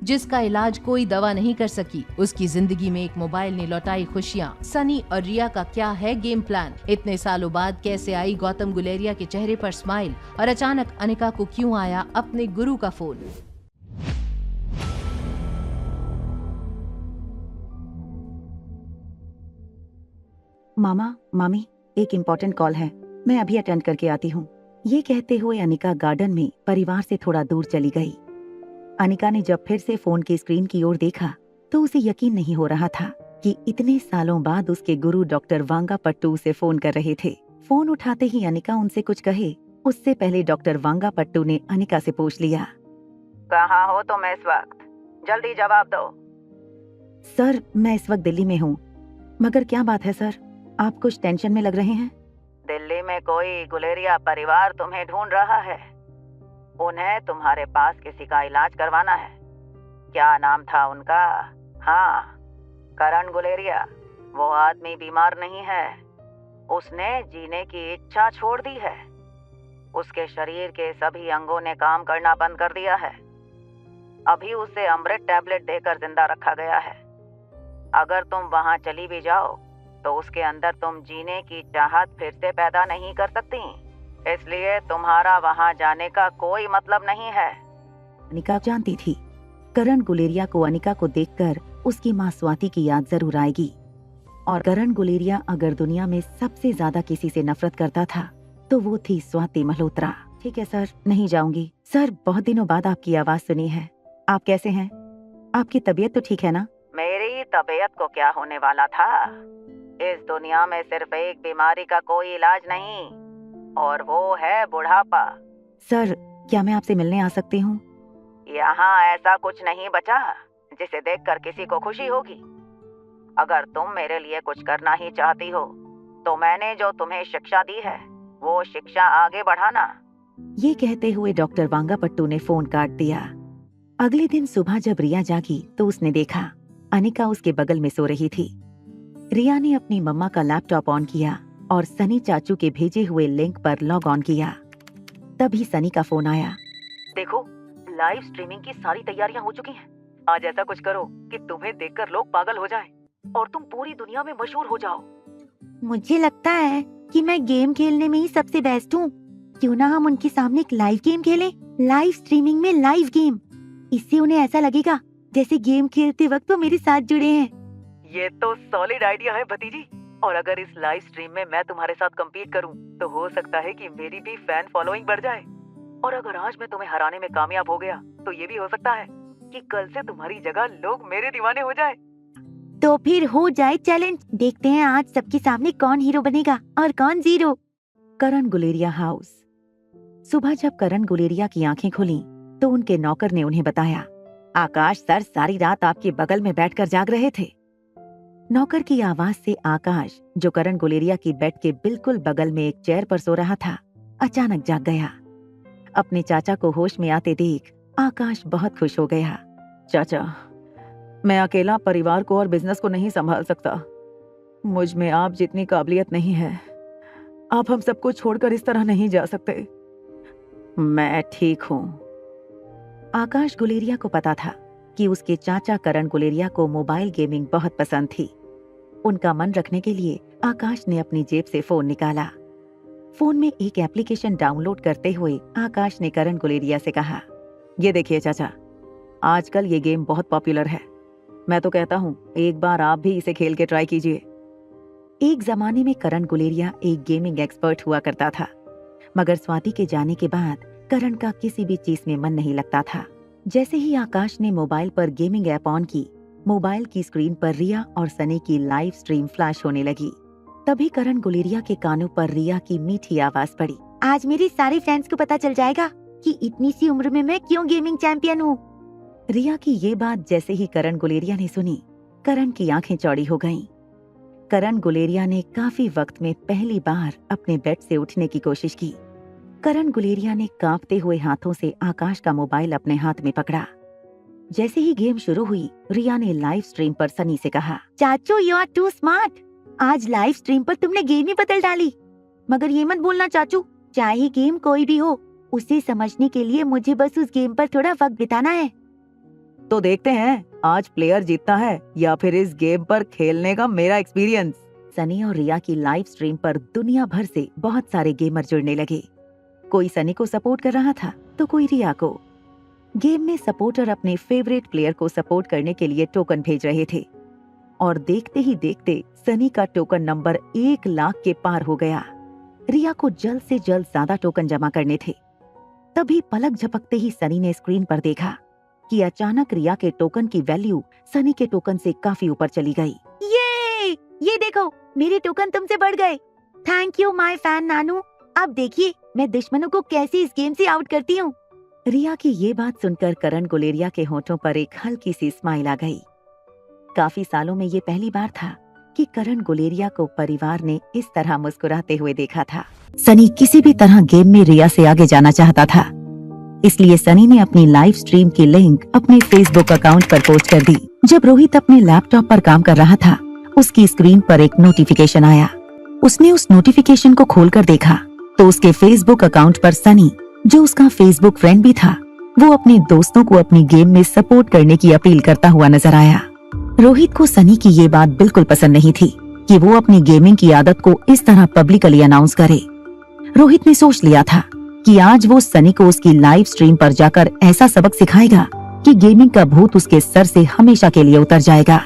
जिसका इलाज कोई दवा नहीं कर सकी। उसकी जिंदगी में एक मोबाइल ने लौटाई खुशियाँ। सनी और रिया का क्या है गेम प्लान? इतने सालों बाद कैसे आई गौतम गुलेरिया के चेहरे पर स्माइल? और अचानक अनिका को क्यों आया अपने गुरु का फोन? मामा, मामी, एक इम्पोर्टेंट कॉल है, मैं अभी अटेंड करके आती हूँ। ये कहते हुए अनिका गार्डन में परिवार से थोड़ा दूर चली गई। अनिका ने जब फिर से फोन की स्क्रीन की ओर देखा तो उसे यकीन नहीं हो रहा था कि इतने सालों बाद उसके गुरु डॉक्टर वांगापट्टू उसे फोन कर रहे थे। फोन उठाते ही अनिका उनसे कुछ कहे उससे पहले डॉक्टर वांगापट्टू ने अनिका से पूछ लिया, कहाँ हो तुम इस वक्त? जल्दी जवाब दो। सर, मैं इस वक्त दिल्ली में हूँ। मगर क्या बात है सर, आप कुछ टेंशन में लग रहे हैं? दिल्ली में कोई गुलेरिया परिवार तुम्हें ढूंढ रहा है। उन्हें तुम्हारे पास किसी का इलाज करवाना है। क्या नाम था उनका? हाँ, करण गुलेरिया। वो आदमी बीमार नहीं है, उसने जीने की इच्छा छोड़ दी है। उसके शरीर के सभी अंगों ने काम करना बंद कर दिया है। अभी उसे अमृत टैबलेट देकर जिंदा रखा गया है। अगर तुम वहां चली भी जाओ तो उसके अंदर तुम जीने की चाहत फिर से पैदा नहीं कर सकती, इसलिए तुम्हारा वहां जाने का कोई मतलब नहीं है। अनिका जानती थी करण गुलेरिया को अनिका को देखकर उसकी माँ स्वाति की याद जरूर आएगी। और करण गुलेरिया अगर दुनिया में सबसे ज्यादा किसी से नफरत करता था तो वो थी स्वाति मल्होत्रा। ठीक है सर, नहीं जाऊंगी। सर, बहुत दिनों बाद आपकी आवाज सुनी है। आप कैसे हैं? आपकी तबीयत तो ठीक है ना? मेरी तबीयत को क्या होने वाला था? इस दुनिया में सिर्फ एक बीमारी का कोई इलाज नहीं, और वो है बुढ़ापा। सर, क्या मैं आपसे मिलने आ सकती हूँ? यहाँ ऐसा कुछ नहीं बचा जिसे देखकर किसी को खुशी होगी। अगर तुम मेरे लिए कुछ करना ही चाहती हो तो मैंने जो तुम्हें शिक्षा दी है वो शिक्षा आगे बढ़ाना। ये कहते हुए डॉक्टर वांगापट्टू ने फोन काट दिया। अगले दिन सुबह जब रिया जागी तो उसने देखा अनिका उसके बगल में सो रही थी। रिया ने अपनी मम्मा का लैपटॉप ऑन किया और सनी चाचू के भेजे हुए लिंक पर लॉग ऑन किया। तभी सनी का फोन आया। देखो, लाइव स्ट्रीमिंग की सारी तैयारियां हो चुकी हैं। आज ऐसा कुछ करो कि तुम्हें देखकर लोग पागल हो जाएं और तुम पूरी दुनिया में मशहूर हो जाओ। मुझे लगता है कि मैं गेम खेलने में ही सबसे बेस्ट हूँ। क्यों ना हम उनके सामने एक लाइव गेम खेलें? लाइव स्ट्रीमिंग में लाइव गेम। इससे उन्हें ऐसा लगेगा जैसे गेम खेलते वक्त वो मेरे साथ जुड़े हैं। ये तो सॉलिड आइडिया है भतीजी। और अगर इस लाइव स्ट्रीम में मैं तुम्हारे साथ compete करूं तो हो सकता है कि मेरी भी फैन फॉलोइंग बढ़ जाए। और अगर आज मैं तुम्हें हराने में कामयाब हो गया तो ये भी हो सकता है कि कल से तुम्हारी जगह लोग मेरे दीवाने हो जाए। तो फिर हो जाए चैलेंज। देखते हैं आज सबके सामने कौन हीरो बनेगा और कौन जीरो। करण गुलेरिया हाउस। सुबह जब करण गुलेरिया की आंखें खुली तो उनके नौकर ने उन्हें बताया, आकाश सर सारी रात आपके बगल में बैठकर जाग रहे थे। नौकर की आवाज से आकाश, जो करण गुलेरिया की बेड के बिल्कुल बगल में एक चेयर पर सो रहा था, अचानक जाग गया। अपने चाचा को होश में आते देख आकाश बहुत खुश हो गया। चाचा, मैं अकेला परिवार को और बिजनेस को नहीं संभाल सकता। मुझ में आप जितनी काबिलियत नहीं है। आप हम सबको छोड़कर इस तरह नहीं जा सकते। मैं ठीक हूँ। आकाश गुलेरिया को पता था कि उसके चाचा करण गुलेरिया को मोबाइल गेमिंग बहुत पसंद थी। उनका मन रखने के लिए आकाश ने अपनी जेब से फोन निकाला। फोन में एक एप्लीकेशन डाउनलोड करते हुए आकाश ने करण गुलेरिया से कहा, ये देखिए चाचा, आजकल ये गेम बहुत पॉपुलर है। मैं तो कहता हूँ एक बार आप भी इसे खेल के ट्राई कीजिए। एक जमाने में करण गुलेरिया एक गेमिंग एक्सपर्ट हुआ करता था, मगर स्वाति के जाने के बाद करण का किसी भी चीज में मन नहीं लगता था। जैसे ही आकाश ने मोबाइल पर गेमिंग ऐप ऑन की, मोबाइल की स्क्रीन पर रिया और सनी की लाइव स्ट्रीम फ्लैश होने लगी। तभी करण गुलेरिया के कानों पर रिया की मीठी आवाज पड़ी, आज मेरे सारे फ्रेंड्स को पता चल जाएगा कि इतनी सी उम्र में मैं क्यों गेमिंग चैंपियन हूँ। रिया की ये बात जैसे ही करण गुलेरिया ने सुनी, करण की आंखें चौड़ी हो गईं। करण गुलेरिया ने काफी वक्त में पहली बार अपने बेड से उठने की कोशिश की। करण गुलेरिया ने कांपते हुए हाथों से आकाश का मोबाइल अपने हाथ में पकड़ा। जैसे ही गेम शुरू हुई, रिया ने लाइव स्ट्रीम पर सनी से कहा, चाचू यू आर टू स्मार्ट। आज लाइव स्ट्रीम पर तुमने गेम ही बदल डाली। मगर ये मत बोलना चाचू, चाहे गेम कोई भी हो, उसे समझने के लिए मुझे बस उस गेम पर थोड़ा वक्त बिताना है। तो देखते हैं आज प्लेयर जीतता है या फिर इस गेम पर खेलने का मेरा एक्सपीरियंस। सनी और रिया की लाइव स्ट्रीम पर दुनिया भर से बहुत सारे गेमर जुड़ने लगे। कोई सनी को सपोर्ट कर रहा था तो कोई रिया को। गेम में सपोर्टर अपने फेवरेट प्लेयर को सपोर्ट करने के लिए टोकन भेज रहे थे और देखते ही देखते सनी का टोकन नंबर 1 लाख के पार हो गया। रिया को जल्द से जल्द ज्यादा टोकन जमा करने थे। तभी पलक झपकते ही सनी ने स्क्रीन पर देखा कि अचानक रिया के टोकन की वैल्यू सनी के टोकन से काफी ऊपर चली गई। ये देखो, मेरे टोकन तुमसे बढ़ गए। थैंक यू माय फैन नानू। अब देखिए मैं दुश्मनों को कैसे इस गेम से आउट करती हूँ। रिया की ये बात सुनकर करण गुलेरिया के होठों पर एक हल्की सी स्माइल आ गई। काफी सालों में ये पहली बार था कि करण गुलेरिया को परिवार ने इस तरह मुस्कुराते हुए देखा था। सनी किसी भी तरह गेम में रिया से आगे जाना चाहता था, इसलिए सनी ने अपनी लाइव स्ट्रीम की लिंक अपने फेसबुक अकाउंट पर पोस्ट कर दी। जब रोहित अपने लैपटॉप पर काम कर रहा था, उसकी स्क्रीन पर एक नोटिफिकेशन आया। उसने उस नोटिफिकेशन को खोलकर देखा तो उसके फेसबुक अकाउंट पर सनी, जो उसका फेसबुक फ्रेंड भी था, वो अपने दोस्तों को अपनी गेम में सपोर्ट करने की अपील करता हुआ नजर आया। रोहित को सनी की ये बात बिल्कुल पसंद नहीं थी कि वो अपनी गेमिंग की आदत को इस तरह पब्लिकली अनाउंस करे। रोहित ने सोच लिया था कि आज वो सनी को उसकी लाइव स्ट्रीम पर जाकर ऐसा सबक सिखाएगा कि गेमिंग का भूत उसके सर से हमेशा के लिए उतर जाएगा।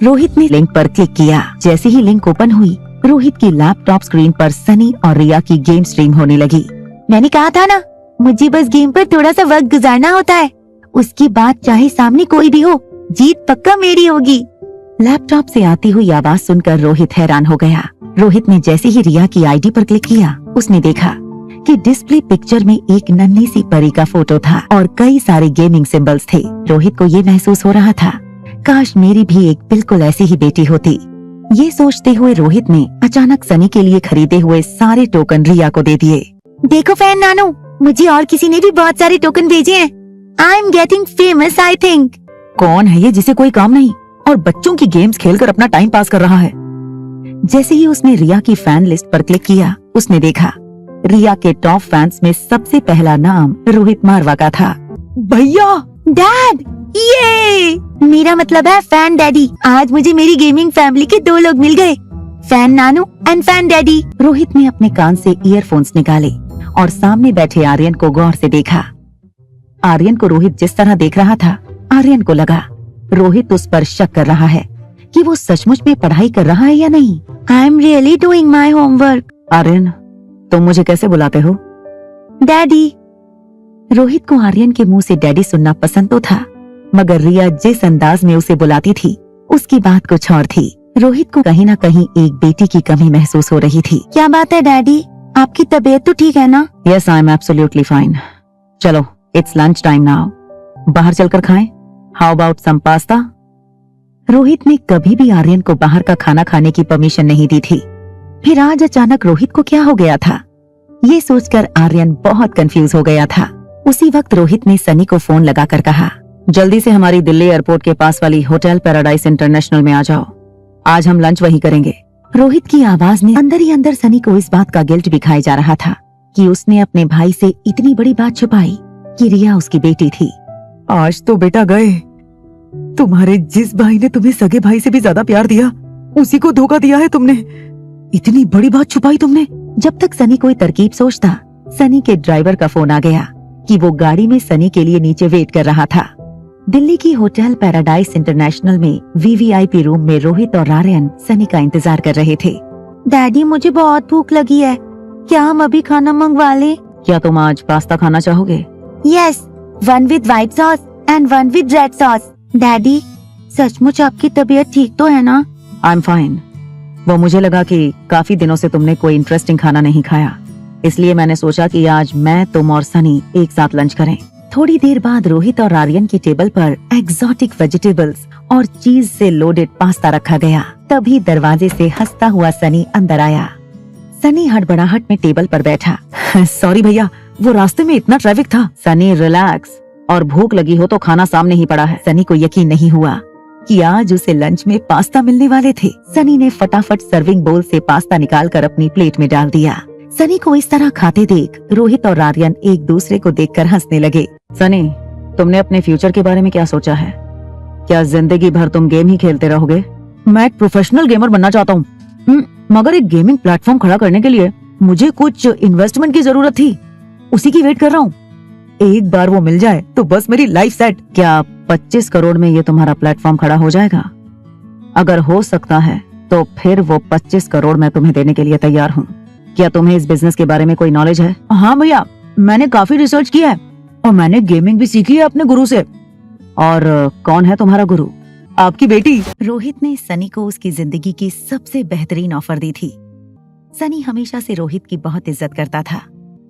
रोहित ने लिंक पर क्लिक किया। जैसे ही लिंक ओपन हुई, रोहित की लैपटॉप स्क्रीन पर सनी और रिया की गेम स्ट्रीम होने लगी। मैंने कहा था ना, मुझे बस गेम पर थोड़ा सा वक्त गुजारना होता है, उसकी बात चाहे सामने कोई भी हो, जीत पक्का मेरी होगी। लैपटॉप से आती हुई आवाज सुनकर रोहित हैरान हो गया। रोहित ने जैसे ही रिया की आईडी पर क्लिक किया, उसने देखा कि डिस्प्ले पिक्चर में एक नन्ही सी परी का फोटो था और कई सारे गेमिंग सिंबल्स थे। रोहित को ये महसूस हो रहा था, काश मेरी भी एक बिल्कुल ऐसी ही बेटी होती। ये सोचते हुए रोहित ने अचानक सनी के लिए खरीदे हुए सारे टोकन रिया को दे दिए। देखो फैन नानू, मुझे और किसी ने भी बहुत सारे टोकन भेजे हैं। I am getting famous I think. कौन है ये जिसे कोई काम नहीं और बच्चों की गेम्स खेलकर अपना टाइम पास कर रहा है? जैसे ही उसने रिया की फैन लिस्ट पर क्लिक किया, उसने देखा रिया के टॉप फैंस में सबसे पहला नाम रोहित मारवा का था। भैया, डैड, ये मेरा मतलब है फैन डैडी। आज मुझे मेरी गेमिंग फैमिली के 2 लोग मिल गए, fan Nanu and fan daddy. Rohit ने अपने कान से ईयरफोन्स निकाले और सामने बैठे आर्यन को गौर से देखा। आर्यन को रोहित जिस तरह देख रहा था, आर्यन को लगा रोहित उस पर शक कर रहा है कि वो सचमुच में पढ़ाई कर रहा है या नहीं। I am really doing my homework. Aryan, तुम मुझे कैसे बुलाते हो? डैडी। रोहित को आर्यन के मुंह से डैडी सुनना पसंद तो था, मगर रिया जिस अंदाज में उसे बुलाती थी, उसकी बात कुछ और थी। रोहित को कहीं न कहीं एक बेटी की कमी महसूस हो रही थी। क्या बात है डैडी, आपकी तबीयत तो ठीक है ना? Yes, I am absolutely fine. चलो, इट्स लंच टाइम नाउ, बाहर चलकर खाएं। How about some pasta? Rohit ने कभी भी आर्यन को बाहर का खाना खाने की परमिशन नहीं दी थी, फिर आज अचानक रोहित को क्या हो गया था? ये सोचकर आर्यन बहुत कंफ्यूज हो गया था। उसी वक्त रोहित ने सनी को फोन लगाकर कहा, जल्दी से हमारी दिल्ली एयरपोर्ट के पास वाली होटल पैराडाइज इंटरनेशनल में आ जाओ, आज हम लंच वहीं करेंगे। रोहित की आवाज में अंदर ही अंदर सनी को इस बात का गिल्ट भी खाया जा रहा था कि उसने अपने भाई से इतनी बड़ी बात छुपाई कि रिया उसकी बेटी थी। आज तो बेटा गए, तुम्हारे जिस भाई ने तुम्हें सगे भाई से भी ज्यादा प्यार दिया, उसी को धोखा दिया है तुमने। इतनी बड़ी बात छुपाई तुमने। जब तक सनी कोई तरकीब सोचता, सनी के ड्राइवर का फोन आ गया कि वो गाड़ी में सनी के लिए नीचे वेट कर रहा था। दिल्ली की होटल पैराडाइज इंटरनेशनल में वीवीआईपी रूम में रोहित और आर्यन सनी का इंतजार कर रहे थे। डैडी, मुझे बहुत भूख लगी है, क्या हम अभी खाना मंगवा लें? क्या तुम आज पास्ता खाना चाहोगे? Yes, 1 with white sauce and 1 with red sauce. Daddy, सचमुच आपकी तबीयत ठीक तो है ना? I am fine. वो मुझे लगा कि काफी दिनों से तुमने कोई इंटरेस्टिंग खाना नहीं खाया, इसलिए मैंने सोचा कि आज मैं, तुम और सनी एक साथ लंच करें। थोड़ी देर बाद रोहित और आर्यन की टेबल पर एक्सोटिक वेजिटेबल्स और चीज से लोडेड पास्ता रखा गया। तभी दरवाजे से हंसता हुआ सनी अंदर आया। सनी हड़बड़ाहट में टेबल पर बैठा। सॉरी भैया, वो रास्ते में इतना ट्रैफिक था। सनी रिलैक्स, और भूख लगी हो तो खाना सामने ही पड़ा है। सनी को यकीन नहीं हुआ कि आज उसे लंच में पास्ता मिलने वाले थे। सनी ने फटाफट सर्विंग बोल से पास्ता निकालकर अपनी प्लेट में डाल दिया। सनी को इस तरह खाते देख रोहित और आर्यन एक दूसरे को देखकर हंसने लगे। सनी, तुमने अपने फ्यूचर के बारे में क्या सोचा है? क्या जिंदगी भर तुम गेम ही खेलते रहोगे? मैं एक प्रोफेशनल गेमर बनना चाहता हूँ, मगर एक गेमिंग प्लेटफॉर्म खड़ा करने के लिए मुझे कुछ इन्वेस्टमेंट की जरूरत थी। उसी की वेट कर रहा हूँ। एक बार वो मिल जाए तो बस मेरी लाइफ सेट। क्या 25 करोड़ में ये तुम्हारा प्लेटफॉर्म खड़ा हो जाएगा? अगर हो सकता है तो फिर वो 25 करोड़ मैं तुम्हें देने के लिए तैयार हूँ। क्या तुम्हें इस बिजनेस के बारे में कोई नॉलेज है? हाँ भैया, मैंने काफी रिसर्च किया है और मैंने गेमिंग भी सीखी है अपने गुरु से। और कौन है तुम्हारा गुरु? आपकी बेटी। रोहित ने सनी को उसकी जिंदगी की सबसे बेहतरीन ऑफर दी थी। सनी हमेशा से रोहित की बहुत इज्जत करता था।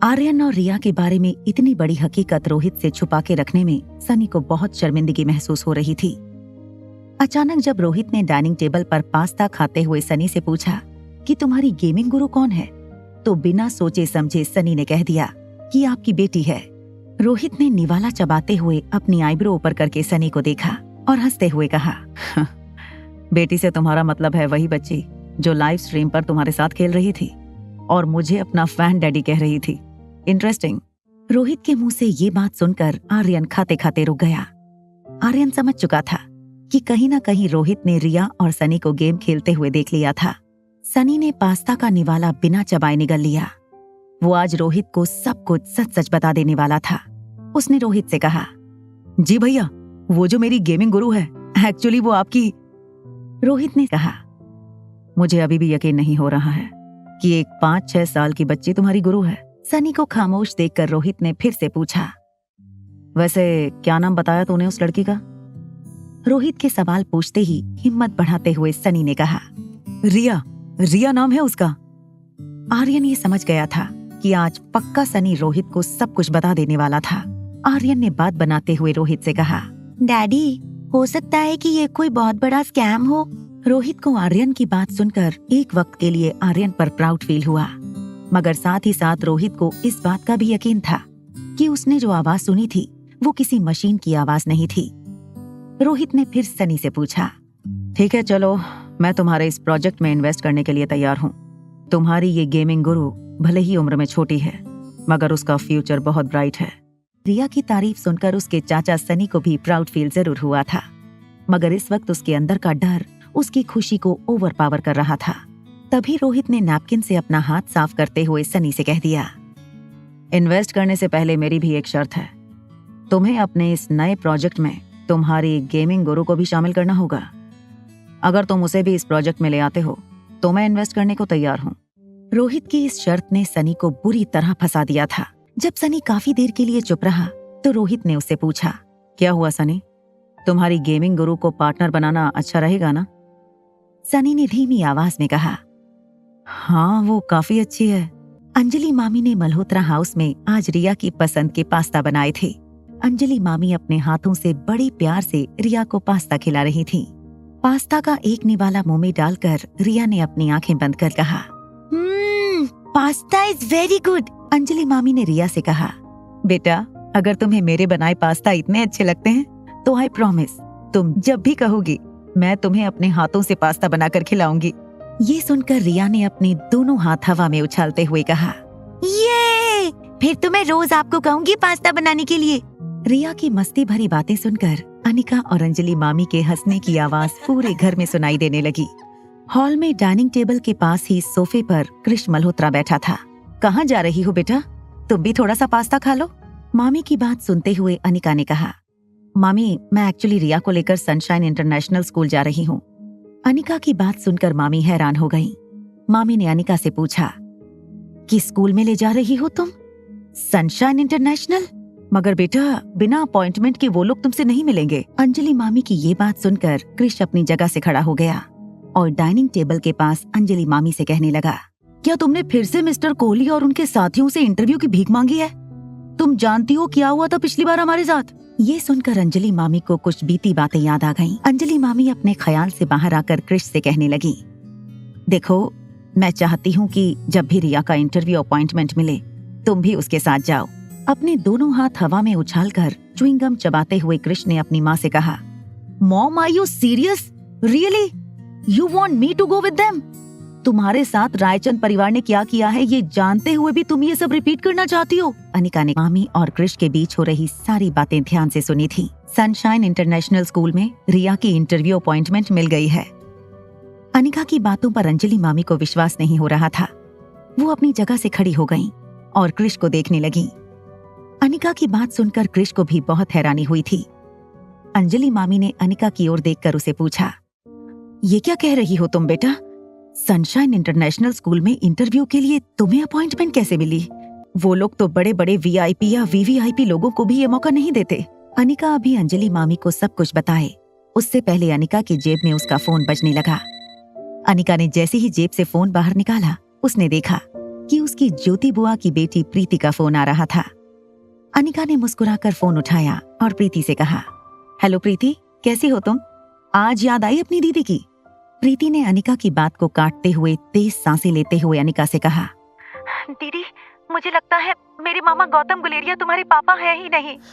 आर्यन और रिया के बारे में इतनी बड़ी हकीकत रोहित से छुपा के रखने में सनी को बहुत शर्मिंदगी महसूस हो रही थी। अचानक जब रोहित ने डाइनिंग टेबल पर पास्ता खाते हुए सनी से पूछा कि तुम्हारी गेमिंग गुरु कौन है, तो बिना सोचे समझे सनी ने कह दिया कि आपकी बेटी है। रोहित ने निवाला चबाते हुए अपनी आईब्रो ऊपर करके सनी को देखा और हंसते हुए कहा, बेटी से तुम्हारा मतलब है वही बच्ची जो लाइव स्ट्रीम पर तुम्हारे साथ खेल रही थी और मुझे अपना फैन डैडी कह रही थी। इंटरेस्टिंग। रोहित के मुंह से ये बात सुनकर आर्यन खाते खाते रुक गया। आर्यन समझ चुका था कि कहीं ना कहीं रोहित ने रिया और सनी को गेम खेलते हुए देख लिया था। सनी ने पास्ता का निवाला बिना चबाए निगल लिया। वो आज रोहित को सब कुछ सच सच बता देने वाला था। उसने रोहित से कहा, जी भैया, वो जो मेरी गेमिंग गुरु है एक्चुअली वो आपकी। रोहित ने कहा, मुझे अभी भी यकीन नहीं हो रहा है कि एक 5-6 साल की बच्ची तुम्हारी गुरु है। सनी को खामोश देखकर रोहित ने फिर से पूछा, वैसे क्या नाम बताया तूने उस लड़की का? रोहित के सवाल पूछते ही हिम्मत बढ़ाते हुए सनी ने कहा, रिया। रिया नाम है उसका। आर्यन ये समझ गया था कि आज पक्का सनी रोहित को सब कुछ बता देने वाला था। आर्यन ने बात बनाते हुए रोहित से कहा, डैडी, हो सकता है कि ये कोई बहुत बड़ा स्कैम हो। रोहित को आर्यन की बात सुनकर एक वक्त के लिए आर्यन पर प्राउड फील हुआ, मगर साथ ही साथ रोहित को इस बात का भी यकीन था कि उसने जो आवाज सुनी थी वो किसी मशीन की आवाज नहीं थी। रोहित ने फिर सनी से पूछा, ठीक है चलो, मैं तुम्हारे इस प्रोजेक्ट में इन्वेस्ट करने के लिए तैयार हूँ। तुम्हारी ये गेमिंग गुरु भले ही उम्र में छोटी है मगर उसका फ्यूचर बहुत ब्राइट है। रिया की तारीफ सुनकर उसके चाचा सनी को भी प्राउड फील जरूर हुआ था, मगर इस वक्त उसके अंदर का डर उसकी खुशी को ओवरपावर कर रहा था। तभी रोहित ने नैपकिन से अपना हाथ साफ करते हुए सनी से कह दिया, इन्वेस्ट करने से पहले मेरी भी एक शर्त है। तुम्हें अपने इस नए प्रोजेक्ट में तुम्हारी गेमिंग गुरु को भी शामिल करना होगा। अगर तुम उसे भी इस प्रोजेक्ट में ले आते हो तो मैं इन्वेस्ट करने को तैयार हूँ। रोहित की इस शर्त ने सनी को बुरी तरह फंसा दिया था। जब सनी काफी देर के लिए चुप रहा तो रोहित ने उससे पूछा, क्या हुआ सनी, तुम्हारी गेमिंग गुरु को पार्टनर बनाना अच्छा रहेगा ना? सनी ने धीमी आवाज में कहा, हाँ वो काफी अच्छी है। अंजलि मामी ने मल्होत्रा हाउस में आज रिया की पसंद के पास्ता बनाए थे। अंजलि मामी अपने हाथों से बड़े प्यार से रिया को पास्ता खिला रही थी। पास्ता का एक निवाला मुंह में डालकर रिया ने अपनी आंखें बंद कर कहा, pasta is very good. Anjali मामी ने रिया से कहा, बेटा अगर तुम्हें मेरे बनाए पास्ता इतने अच्छे लगते हैं तो आई प्रॉमिस तुम जब भी कहोगी मैं तुम्हें अपने हाथों से पास्ता बनाकर खिलाऊंगी। ये सुनकर रिया ने अपने दोनों हाथ हवा में उछालते हुए कहा, ये फिर तो मैं रोज आपको कहूंगी पास्ता बनाने के लिए। रिया की मस्ती भरी बातें सुनकर अनिका और अंजलि मामी के हंसने की आवाज पूरे घर में सुनाई देने लगी। हॉल में डाइनिंग टेबल के पास ही सोफे पर कृष मल्होत्रा बैठा था। कहाँ जा रही हो बेटा, तुम भी थोड़ा सा पास्ता खा लो। मामी की बात सुनते हुए अनिका ने कहा, मामी मैं एक्चुअली रिया को लेकर सनशाइन इंटरनेशनल स्कूल जा रही हूँ। अनिका की बात सुनकर मामी हैरान हो गईं। मामी ने अनिका से पूछा, किस स्कूल में ले जा रही हो तुम? Sunshine international? मगर बेटा बिना अपॉइंटमेंट के वो लोग तुमसे नहीं मिलेंगे। अंजलि मामी की ये बात सुनकर कृष अपनी जगह से खड़ा हो गया और डाइनिंग टेबल के पास अंजलि मामी से कहने लगा, क्या तुमने फिर से मिस्टर कोहली और उनके साथियों से इंटरव्यू की भीख मांगी है? तुम जानती हो क्या हुआ था पिछली बार हमारे साथ? ये सुनकर अंजलि मामी को कुछ बीती बातें याद आ गईं। अंजलि मामी अपने ख्याल से बाहर आकर कृष से कहने लगी, देखो मैं चाहती हूँ कि जब भी रिया का इंटरव्यू अपॉइंटमेंट मिले तुम भी उसके साथ जाओ। अपने दोनों हाथ हवा में उछालकर च्युइंगम चबाते हुए कृष ने अपनी माँ से कहा, mom are you serious? Really? You want me to go with them? तुम्हारे साथ रायचंद परिवार ने क्या किया है ये जानते हुए भी तुम ये सब रिपीट करना चाहती हो? अनिका ने मामी और कृष के बीच हो रही सारी बातें ध्यान से सुनी थी। सनशाइन इंटरनेशनल स्कूल में रिया की इंटरव्यू अपॉइंटमेंट मिल गई है। अनिका की बातों पर अंजलि मामी को विश्वास नहीं हो रहा था। वो अपनी जगह से खड़ी हो गईं और कृष को देखने लगी। अनिका की बात सुनकर कृष को भी बहुत हैरानी हुई थी। अंजलि मामी ने अनिका की ओर देखकर उसे पूछा, ये क्या कह रही हो तुम बेटा? सनशाइन इंटरनेशनल स्कूल में इंटरव्यू के लिए तुम्हें अपॉइंटमेंट कैसे मिली? वो लोग तो बड़े बड़े वीआईपी या वीवीआईपी लोगों को भी ये मौका नहीं देते। अनिका अभी अंजलि मामी को सब कुछ बताए उससे पहले अनिका की जेब में उसका फोन बजने लगा। अनिका ने जैसे ही जेब से फोन बाहर निकाला, उसने देखा कि उसकी ज्योति बुआ की बेटी प्रीति का फोन आ रहा था। अनिका ने मुस्कुराकर फोन उठाया और प्रीति से कहा, हेलो प्रीति, कैसी हो तुम? आज याद आई अपनी दीदी की? प्रीति ने अनिका की बात को काटते हुए तेज सांसें लेते हुए अनिका से कहा, दीदी, मुझे लगता है मेरे मामा गौतम गुलेरिया तुम्हारे पापा है ही नहीं।